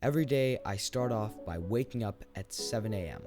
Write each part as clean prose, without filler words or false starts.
Every day, I start off by waking up at 7 a.m.,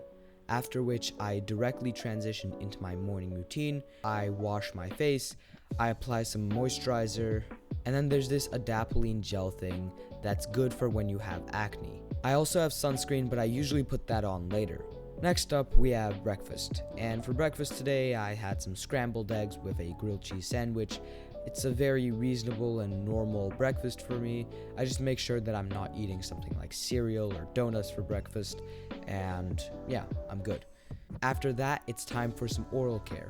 after which I directly transition into my morning routine. I wash my face, I apply some moisturizer, and then there's this adapalene gel thing that's good for when you have acne. I also have sunscreen, but I usually put that on later. Next up, we have breakfast. And for breakfast today, I had some scrambled eggs with a grilled cheese sandwich. It's a very reasonable and normal breakfast for me. I just make sure that I'm not eating something like cereal or donuts for breakfast, and yeah, I'm good. After that, it's time for some oral care.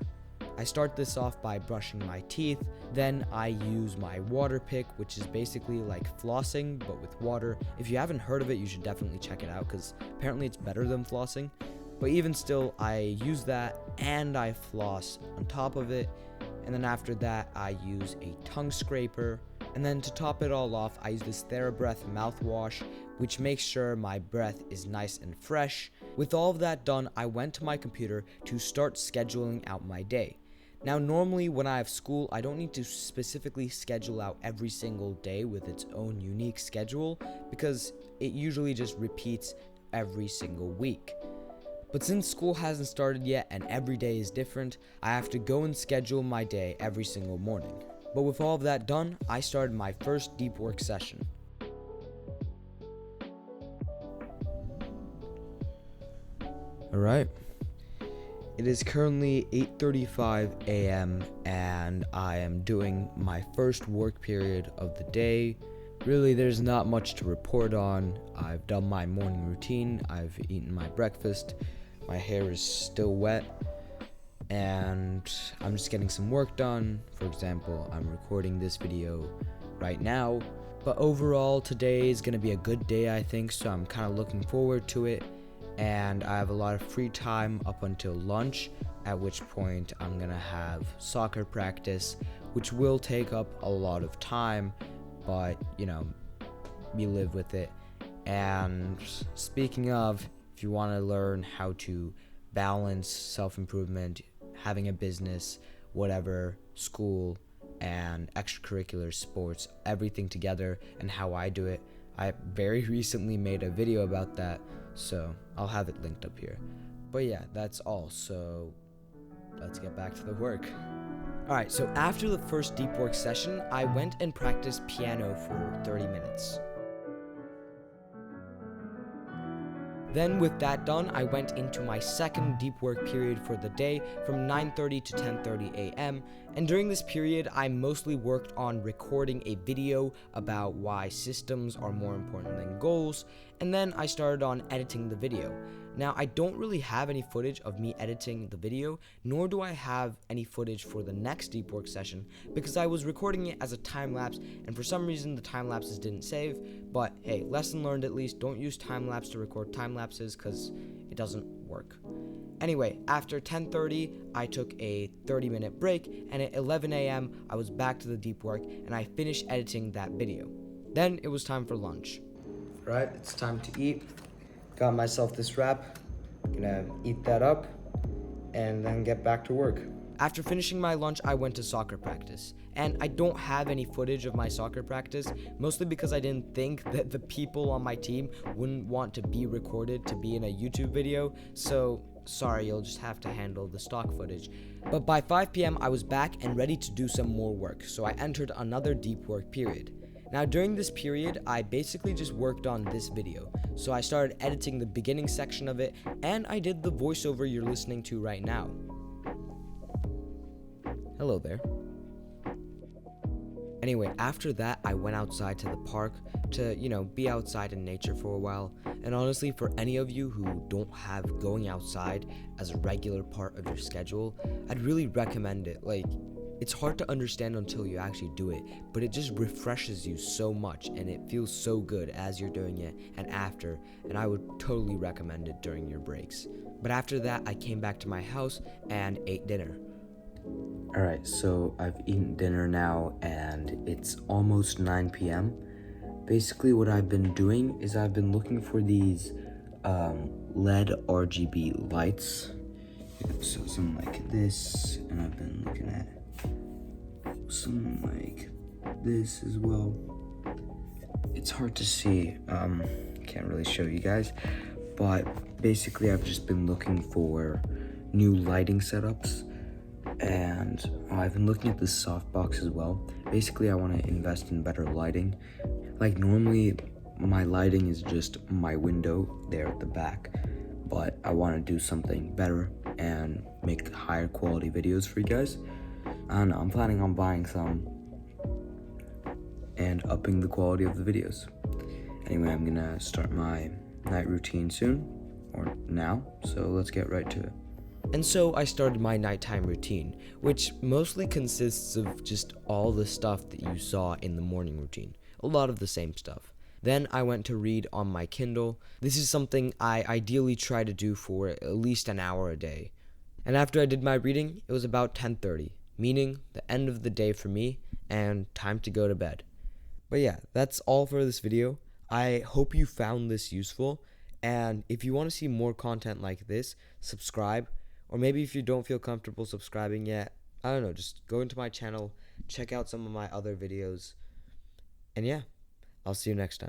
I start this off by brushing my teeth, then I use my water pick, which is basically like flossing but with water. If you haven't heard of it, you should definitely check it out because apparently it's better than flossing. But even still, I use that and I floss on top of it. And then after that, I use a tongue scraper. And then to top it all off, I use this TheraBreath mouthwash, which makes sure my breath is nice and fresh. With all of that done, I went to my computer to start scheduling out my day. Now, normally when I have school, I don't need to specifically schedule out every single day with its own unique schedule because it usually just repeats every single week. But since school hasn't started yet and every day is different, I have to go and schedule my day every single morning. But with all of that done, I started my first deep work session. Alright. It is currently 8:35 a.m. and I am doing my first work period of the day. Really, there's not much to report on. I've done my morning routine, I've eaten my breakfast, my hair is still wet, and I'm just getting some work done. For example, I'm recording this video right now. But overall, today is going to be a good day, I think, so I'm kind of looking forward to it. And I have a lot of free time up until lunch, at which point I'm going to have soccer practice, which will take up a lot of time, but, we live with it. And speaking of, if you want to learn how to balance self-improvement, having a business, whatever, school, and extracurricular sports, everything together, and how I do it, I very recently made a video about that, so I'll have it linked up here. But yeah, that's all, so let's get back to the work. Alright, so after the first deep work session, I went and practiced piano for 30 minutes. Then with that done, I went into my second deep work period for the day from 9:30 to 10:30 a.m. And during this period, I mostly worked on recording a video about why systems are more important than goals, and then I started on editing the video. Now, I don't really have any footage of me editing the video, nor do I have any footage for the next deep work session because I was recording it as a time lapse, and for some reason the time lapses didn't save. But hey, lesson learned at least, don't use time lapse to record time lapses because it doesn't work. Anyway, after 10:30, I took a 30-minute break, and at 11 a.m., I was back to the deep work, and I finished editing that video. Then it was time for lunch. Right, it's time to eat. Got myself this wrap, gonna eat that up, and then get back to work. After finishing my lunch, I went to soccer practice, and I don't have any footage of my soccer practice, mostly because I didn't think that the people on my team wouldn't want to be recorded to be in a YouTube video, so sorry, you'll just have to handle the stock footage. But by 5 p.m., I was back and ready to do some more work, so I entered another deep work period. Now, during this period, I basically just worked on this video. So I started editing the beginning section of it, and I did the voiceover you're listening to right now. Hello there. Anyway, after that, I went outside to the park to, be outside in nature for a while. And honestly, for any of you who don't have going outside as a regular part of your schedule, I'd really recommend it. It's hard to understand until you actually do it, but it just refreshes you so much and it feels so good as you're doing it and after, and I would totally recommend it during your breaks. But after that, I came back to my house and ate dinner. Alright, so I've eaten dinner now and it's almost 9 p.m. Basically what I've been doing is I've been looking for these LED RGB lights. So something like this, and I've been looking at something like this as well. It's hard to see can't really show you guys, but basically I've just been looking for new lighting setups, and I've been looking at this softbox as well. Basically I want to invest in better lighting. Like normally my lighting is just my window there at the back, but I want to do something better and make higher quality videos for you guys. I don't know, I'm planning on buying some and upping the quality of the videos. Anyway, I'm gonna start my night routine soon, or now, so let's get right to it. And so I started my nighttime routine, which mostly consists of just all the stuff that you saw in the morning routine, a lot of the same stuff. Then I went to read on my Kindle. This is something I ideally try to do for at least an hour a day. And after I did my reading, it was about 10:30, meaning the end of the day for me and time to go to bed. But yeah, that's all for this video. I hope you found this useful, and if you want to see more content like this, subscribe, or maybe if you don't feel comfortable subscribing yet, I don't know, just go into my channel, check out some of my other videos, and yeah, I'll see you next time.